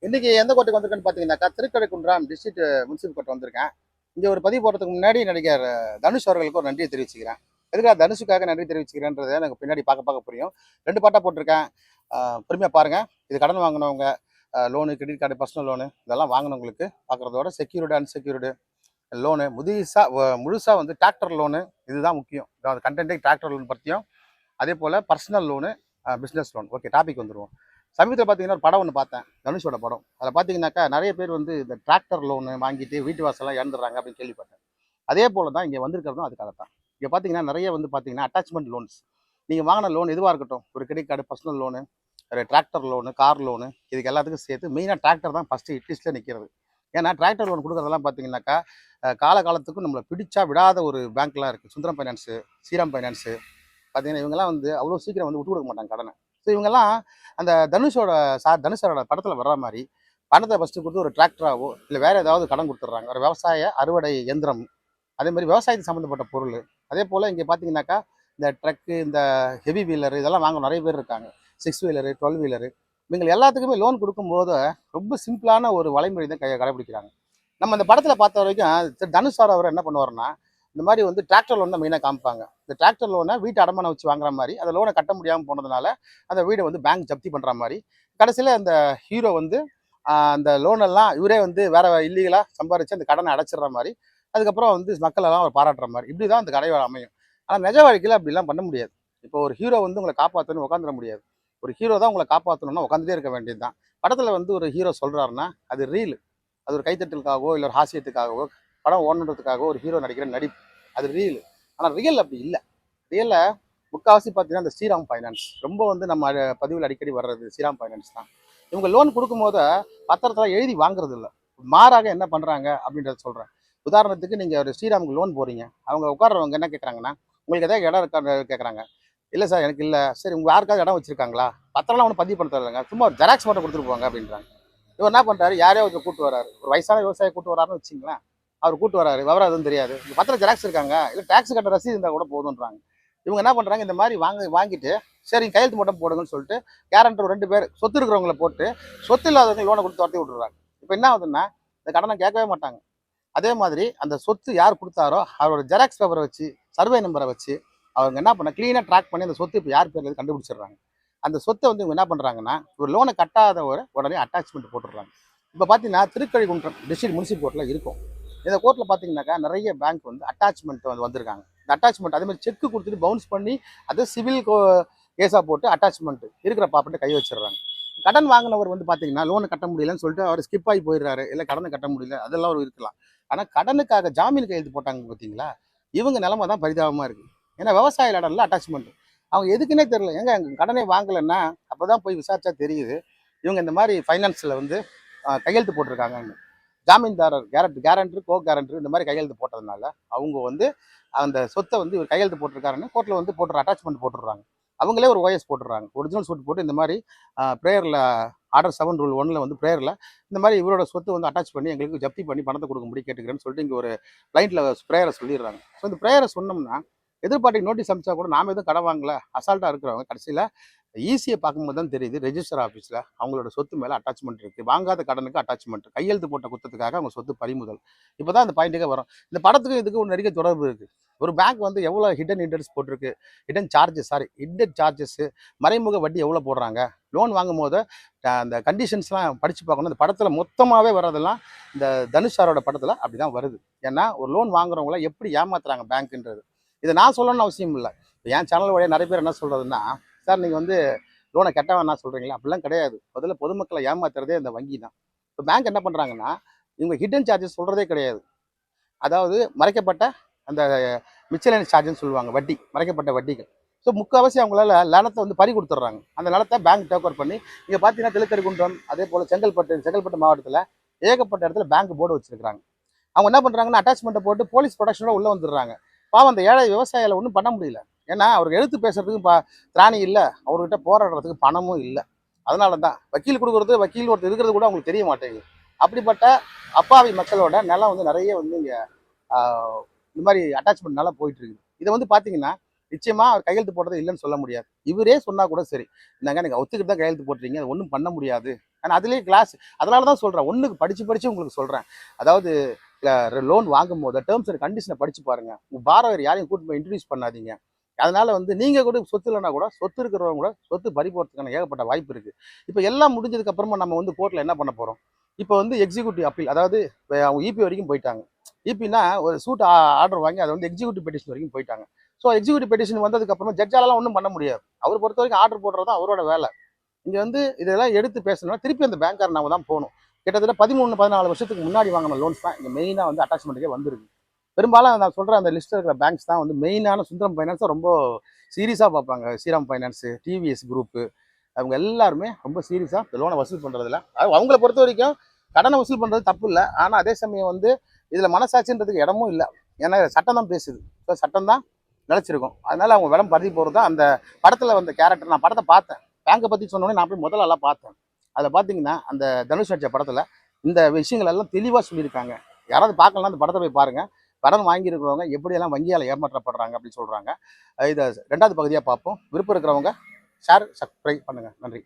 இன்னைக்கு எந்த கோட்டைக்கு வந்திருக்கேன்னு பார்த்தீங்கன்னாக்கா, திருக்கடைக்குன்றம் டிஸ்ட்ரிக்ட் முனிசிபல் கோட்டை வந்திருக்கேன். இங்க ஒரு பதிவு போடுறதுக்கு முன்னாடி நடிகர் தனுஷ் அவர்களுக்கு ஒரு நன்றியை தெரிவிச்சுக்கிறேன். எதுக்காக தனுஷுக்காக நன்றி தெரிவிச்சுக்கிறேன்றதை எனக்கு பின்னாடி பார்க்க புரியும். 2 பாட்டா போட்டிருக்கேன். பொறுமையா பாருங்க. இது கடன் வாங்கினவங்க, loan, credit card, personal loan இதெல்லாம் வாங்கினவங்களுக்கு பார்க்குறதோட செக்யூர்டு, அன்செக்யூர்டு லோனு முழுசா வந்து டிராக்டர் லோனு இதுதான் முக்கியம். அதாவது கண்டென்ட்டே டிராக்டர் லோன் பற்றியும், அதே போல் personal loan, business loan. Okay, topic வந்துடுவோம். சமீபத்தில் பார்த்தீங்கன்னா ஒரு படம் ஒன்று பார்த்தேன், தனுஷோட படம். அதில் பார்த்தீங்கன்னாக்கா நிறைய பேர் வந்து இந்த டிராக்டர் லோனு வாங்கிட்டு வீட்டு வாசலாம் இழந்துடுறாங்க அப்படின்னு கேள்விப்பட்டேன். அதே போல் தான் இங்கே வந்திருக்கிறதும் அதுக்காக தான். இங்கே பார்த்தீங்கன்னா நிறைய வந்து பார்த்தீங்கன்னா அட்டாச்மெண்ட் லோன்ஸ். நீங்கள் வாங்கின லோன் எதுவாக இருக்கட்டும், ஒரு கிரெடிட் கார்டு, பர்சனல் லோனு, ஒரு டிராக்டர் லோனு, கார் லோனு, இதுக்கு எல்லாத்துக்கும் சேர்த்து மெயினாக டிராக்டர் தான் ஃபஸ்ட்டு ஹிட்லிஸ்ட்டில் நிற்கிறது. ஏன்னா டிராக்டர் லோன் கொடுக்குறதெல்லாம் பார்த்தீங்கன்னாக்கா காலகாலத்துக்கும் நம்மளை பிடிச்சா விடாத ஒரு பேங்க்லாம் இருக்குது. சுந்தரம் ஃபைனான்ஸு, ஸ்ரீராம் ஃபைனான்ஸு பார்த்தீங்கன்னா இவங்கெல்லாம் வந்து அவ்வளோ சீக்கிரம் வந்து விட்டு கொடுக்க மாட்டாங்க கடனை. ஸோ இவங்கெல்லாம் அந்த தனுஷோட படத்தில் வர்ற மாதிரி பணத்தை ஃபஸ்ட்டு கொடுத்து ஒரு டிராக்டராகவோ இல்லை வேறு ஏதாவது கடன் கொடுத்துட்றாங்க. ஒரு விவசாய அறுவடை எந்திரம், அதே மாதிரி விவசாயத்துக்கு சம்மந்தப்பட்ட பொருள். அதே போல் இங்கே பார்த்தீங்கன்னாக்கா இந்த ட்ரக்கு, இந்த ஹெவி வீலரு இதெல்லாம் வாங்க நிறைய பேர் இருக்காங்க. 6 வீலரு, 12 வீலரு இவங்க எல்லாத்துக்குமே லோன் கொடுக்கும்போது ரொம்ப சிம்பிளான ஒரு வழிமுறை தான் கடைபிடிக்கிறாங்க. நம்ம இந்த படத்தில் பார்த்த வரைக்கும் தனுஷ் சார் அவர் என்ன பண்ணுவார்னா, இந்த மாதிரி வந்து டிராக்டர் லோன் தான் மெயினாக காமிப்பாங்க. இந்த டிராக்டர் லோனை வீட்டு அடமானம் வச்சு வாங்குற மாதிரி, அந்த லோனை கட்ட முடியாமல் போனதுனால அந்த வீடை வந்து பேங்க் ஜப்தி பண்ணுற மாதிரி, கடைசியில் அந்த ஹீரோ வந்து அந்த லோனெல்லாம் இவரே வந்து வேற இல்லீகலாக சம்பாரித்து அந்த கடனை அடைச்சிடுற மாதிரி, அதுக்கப்புறம் வந்து மக்கள் எல்லாம் அவர் பாராட்டுற மாதிரி, இப்படி தான் அந்த கதை அமையும். ஆனால் நிஜ வாழ்க்கையில் அப்படிலாம் பண்ண முடியாது. இப்போ ஒரு ஹீரோ வந்து உங்களை காப்பாற்றணும்னு உட்காந்துட முடியாது. ஒரு ஹீரோ தான் உங்களை காப்பாற்றணும்னா உட்காந்துட்டே இருக்க வேண்டியது தான். படத்தில் வந்து ஒரு ஹீரோ சொல்கிறாருன்னா அது ரீல். அது ஒரு கைத்தட்டலுக்காகவோ இல்லை ஒரு ஹாஸ்யத்துக்காகவோ படம் ஓடணுன்றதுக்காகவோ ஒரு ஹீரோ நடிக்கிற நடிப்பு, அது ரீல். ஆனால் ரியல் அப்படி இல்லை. ரியலில் முக்கால்வாசி பார்த்தீங்கன்னா இந்த ஸ்ரீராம் ஃபைனான்ஸ் ரொம்ப வந்து நம்ம பதிவில் அடிக்கடி வர்றது ஸ்ரீராம் ஃபைனான்ஸ் தான். இவங்க லோன் கொடுக்கும்போது பத்திரத்தில் எழுதி வாங்குறது இல்லை, மாறாக என்ன பண்ணுறாங்க அப்படின்றத சொல்கிறேன். உதாரணத்துக்கு நீங்கள் ஒரு ஸ்ரீராமுக்கு லோன் போகிறீங்க, அவங்க உட்கார்றவங்க என்ன கேட்குறாங்கன்னா, உங்களுக்கு எதாவது இடம் இருக்கா கேட்குறாங்க. இல்லை சார் எனக்கு இல்லை. சரி, உங்கள் யாருக்காவது இடம் வச்சுருக்காங்களா? பத்திரம்லாம் ஒன்றும் பதிவு பண்ண தரலைங்க, சும்மா ஒரு ஜெராக்ஸ் மட்டும் கொடுத்துட்டு போங்க அப்படின்றாங்க. இவர் என்ன பண்ணுறாரு, யாரையோ கொஞ்சம் கூட்டு வராரு, ஒரு வயசான விவசாயி கூட்டு வராருன்னு வச்சிங்களேன். அவர் கூட்டு வராரு, விவரம் எதுவும் தெரியாது, இந்த பத்திரம் ஜெராக்ஸ் இருக்காங்க, இல்லை டேக்ஸ் கட்ட ரசீது இருந்தால் கூட போதுன்றாங்க. இவங்க என்ன பண்ணுறாங்க, இந்த மாதிரி வாங்கிட்டு சரி கையெழுத்து மட்டும் போடுங்கன்னு சொல்லிட்டு கேரண்டர் 2 பேர் சொத்து இருக்கிறவங்கள போட்டு சொத்து இல்லாதவங்க லோனை கொடுத்து துரத்தி விட்டுறாங்க. இப்போ என்ன ஆகுதுன்னா இந்த கடனை கேட்கவே மாட்டாங்க. அதே மாதிரி அந்த சொத்து யார் கொடுத்தாரோ அவரோட ஜெராக்ஸ் பேப்பரை வச்சு, சர்வே நம்பரை வச்சு அவங்க என்ன பண்ண க்ளீனாக ட்ராக் பண்ணி அந்த சொத்து இப்போ யார் பேர்ல கண்டுபிடிச்சிடுறாங்க. அந்த சொத்தை வந்து இவங்க என்ன பண்ணுறாங்கன்னா, ஒரு லோனை கட்டாதவரை உடனே அட்டாச்மெண்ட் போட்டுடுறாங்க. இப்போ பார்த்தீங்கன்னா திருக்கழிகுன்றம் டிஸ்ட்ரிக்ட் முனிசிபல் கோர்ட்டில் இருக்கும். இந்த கோர்ட்டில் பார்த்தீங்கன்னாக்கா நிறைய பேங்க் வந்து அட்டாச்மெண்ட் வந்திருக்காங்க. இந்த அட்டாச்மெண்ட் அதே மாதிரி செக்கு கொடுத்துட்டு பவுன்ஸ் பண்ணி அதை சிவில் கேஸாக போட்டு அட்டாச்மெண்ட் இருக்கிற ப்ராப்பர்ட்டி கை வச்சிடுறாங்க. கடன் வாங்கினவர் வந்து பார்த்தீங்கன்னா லோனை கட்ட முடியலன்னு சொல்லிட்டு அவர் ஸ்கிப் ஆகி போயிடுறாரு, இல்லை கடனை கட்ட முடியல, அதெல்லாம் ஒரு இருக்கலாம். ஆனால் கடனுக்காக ஜாமீன் கையெழுத்து போட்டாங்க பார்த்தீங்களா, இவங்க நிலைமை தான் பரிதாபமாக இருக்குது. ஏன்னா விவசாய இடம்ல அட்டாச்மெண்ட் அவங்க எதுக்குன்னே தெரியல. எங்க கடனே வாங்கலைன்னா அப்போ தான் போய் விசாரிச்சா தெரியுது இவங்க இந்த மாதிரி ஃபைனான்ஸில் வந்து கையெழுத்து போட்டிருக்காங்கன்னு. ஜாமீன்தாரர், கேரண்டர், கோ கேரண்டர் இந்த மாதிரி கையெழுத்து போட்டதுனால அவங்க வந்து அந்த சொத்தை வந்து இவர் கையெழுத்து போட்டிருக்காருன்னு கோர்ட்டில் வந்து அட்டாச்மெண்ட் போட்டுடுறாங்க. அவங்களே ஒரு ஓஎஸ் போட்டுடுறாங்க, ஒரிஜினல் சொத்து போட்டு இந்த மாதிரி ப்ரேயரில் ஆர்டர் 7 ரூல் 1 வந்து ப்ரேயரில் இந்த மாதிரி இவரோட சொத்து வந்து அட்டாச் பண்ணி எங்களுக்கு ஜப்தி பண்ணி பணத்தை கொடுக்கும்படி கேட்டுக்கிறேன்னு சொல்லிட்டு இங்கே ஒரு கிளைண்ட்டில் ப்ரேயரை சொல்லிடுறாங்க. ஸோ இந்த ப்ரேயரை சொன்னோம்னா எதிர்பார்ட்டி நோட்டீஸ் அமிச்சா கூட நாம எதுவும் கடன் வாங்கல அசால்ட்டாக இருக்கிறவங்க கடைசியில் ஈஸியை பார்க்கும்போது தான் தெரியுது ரெஜிஸ்டர் ஆஃபீஸில் அவங்களோட சொத்து மேலே அட்டாச்மெண்ட் இருக்குது. வாங்காத கடனுக்கு அட்டாச்மெண்ட், கையெழுத்து போட்ட குற்றத்துக்காக அவங்க சொத்து பறிமுதல். இப்போ தான் அந்த பாயிண்ட்டுக்கே வரும். இந்த படத்துக்கு இதுக்கு ஒரு நெருங்கிய தொடர்பு இருக்குது. ஒரு பேங்க் வந்து எவ்வளோ ஹிடன் இன்ட்ரெஸ்ட் போட்டிருக்கு, ஹிடன் சார்ஜஸ், மறைமுக வட்டி எவ்வளோ போடுறாங்க, லோன் வாங்கும் போது அந்த கண்டிஷன்ஸ்லாம் படித்து பார்க்கணும். இந்த படத்தில் மொத்தமாகவே வர்றதெல்லாம் இந்த தனுஷ் சாரோட படத்தில் அப்படி தான் வருது. ஏன்னா ஒரு லோன் வாங்குறவங்கள எப்படி ஏமாத்துறாங்க பேங்க்குன்றது இதை நான் சொல்லணும்னு அவசியம் இல்லை. என் சேனல் வழியாக நிறைய பேர் என்ன சொல்கிறதுன்னா, சார் நீங்கள் வந்து லோனை கட்ட வேணா சொல்கிறீங்களா? அப்படிலாம் கிடையாது. முதல்ல பொதுமக்களை ஏமாத்துறதே இந்த வங்கி தான். இப்போ பேங்க் என்ன பண்ணுறாங்கன்னா, இவங்க ஹிடன் சார்ஜஸ் சொல்கிறதே கிடையாது. அதாவது மறைக்கப்பட்ட அந்த மிச்சலைனஸ் சார்ஜ்னு சொல்லுவாங்க, வட்டி, மறைக்கப்பட்ட வட்டிகள். ஸோ முக்கால்வாசி அவங்களால நிலத்தை வந்து பறி கொடுத்துட்றாங்க. அந்த நிலத்தை பேங்க் டேக் ஓவர் பண்ணி இங்கே பார்த்தீங்கன்னா திருக்கழிகுன்றம், அதே போல் செங்கல்பட்டு மாவட்டத்தில் ஏகப்பட்ட இடத்துல பேங்க் போர்டு வச்சுருக்காங்க. அவங்க என்ன பண்ணுறாங்கன்னா அட்டாச்மெண்ட்டை போட்டு போலீஸ் ப்ரொடக்ஷனோட உள்ளே வந்துடுறாங்க. பாவம் அந்த ஏழை விவசாயிகளை ஒன்றும் பண்ண முடியல. ஏன்னா அவருக்கு எழுத்து பேசுறதுக்கு திராணி இல்லை, அவர்கிட்ட போராடுறதுக்கு பணமும் இல்லை. அதனால தான் வக்கீல் ஒருத்தர் இருக்கிறது கூட அவங்களுக்கு தெரிய மாட்டேங்குது. அப்படிப்பட்ட அப்பாவி மக்களோட நிலம் வந்து நிறைய வந்து இங்கே இந்த மாதிரி அட்டாச்மெண்ட்னால போயிட்டு இருக்குது. இதை வந்து பார்த்தீங்கன்னா நிச்சயமா அவர் கையெழுத்து போடுறது இல்லைன்னு சொல்ல முடியாது. இவரே சொன்னா கூட சரி, இந்தாங்க நீங்க ஒத்துக்கிட்டு தான் கையெழுத்து போட்டுறீங்க, அது ஒன்றும் பண்ண முடியாது. ஆனா அதுலேயே கிளாஸ், அதனால தான் சொல்றேன், ஒண்ணுக்கு படிச்சு உங்களுக்கு சொல்றேன். அதாவது லோன் வாங்கும்போது டேர்ம்ஸ் அண்ட் கண்டிஷனை படிச்சு பாருங்க. உங்க பாரோவர் யாரையும் கூட்டு போய் இன்ட்ரடியூஸ் பண்ணாதீங்க. அதனால வந்து நீங்க கூட சொத்து இல்லைன்னா கூட சொத்து இருக்கிறவங்க கூட சொத்து பறி போறதுக்கான ஏகப்பட்ட வாய்ப்பு இருக்கு. இப்போ எல்லாம் முடிஞ்சதுக்கு அப்புறமா நம்ம வந்து கோர்ட்ல என்ன பண்ண போறோம்? இப்போ வந்து எக்ஸிக்யூட்டிவ் அப்பீல், அதாவது அவங்க இபி வரைக்கும் போயிட்டாங்க. இபினா ஒரு சூட் ஆர்டர் வாங்கி அதை வந்து எக்ஸிக்யூட்டிவ் பெட்டிஷன் வரைக்கும் போயிட்டாங்க. ஸோ எக்ஸிக்யூட்டிவ் பெட்டிஷன் வந்ததுக்கு அப்புறம் ஜட்ஜாலலாம் ஒன்றும் பண்ண முடியாது. அவர் பொறுத்த வரைக்கும் ஆர்டர் போடுறது தான் அவரோட வேலை. இங்க வந்து இதெல்லாம் எடுத்து பேசணும்னா திருப்பி அந்த பேங்க்கார் நாம தான் போகணும். கிட்டத்தட்ட 13-14 வருஷத்துக்கு முன்னாடி வாங்கின லோன்ஸ் தான் இங்க மெயினா வந்து அட்டாச்மெண்ட்டுக்கே வந்திருக்கு. பெரும்பாலும் நான் சொல்ற அந்த லிஸ்ட் இருக்கிற பேங்க்ஸ் தான் வந்து மெயினான சுந்தரம் ஃபைனான்ஸை ரொம்ப சீரியஸா பார்ப்பாங்க. ஸ்ரீராம் ஃபைனான்ஸ், டிவிஎஸ் குரூப், அவங்க எல்லாருமே ரொம்ப சீரியஸா இந்த லோனை வசூல் பண்றதுல, அவங்கள பொறுத்த வரைக்கும் கடனை வசூல் பண்றது தப்பு இல்லை. ஆனா அதே சமயம் வந்து இதுல மனசாட்சின்றதுக்கு இடமும் இல்லை. ஏன்னா சட்டம் தான் பேசுது. ஸோ சட்டம் தான் நினைச்சிருக்கும். அதனால அவங்க விடம் பருதி போறது தான் அந்த படத்துல வந்த கேரக்டர். நான் படத்தை பார்த்தேன், பேங்கை பத்தி சொன்னோடனே நான் போய் முதல்ல எல்லாம் பார்த்தேன். அதில் பார்த்தீங்கன்னா அந்த தனுஷ் நடிச்ச படத்துல இந்த விஷயங்கள் எல்லாம் தெளிவாக சொல்லியிருக்காங்க. யாராவது பார்க்கலாம் அந்த படத்தை போய் பாருங்க. கடன் வாங்கியிருக்கிறவங்க எப்படியெல்லாம் வங்கியால் ஏமாற்றப்படுறாங்க அப்படின்னு சொல்றாங்க. இதை 2வது பகுதியாக பார்ப்போம். விருப்பம் இருக்கிறவங்க ஷேர், சப்ஸ்கிரைப் பண்ணுங்க. நன்றி.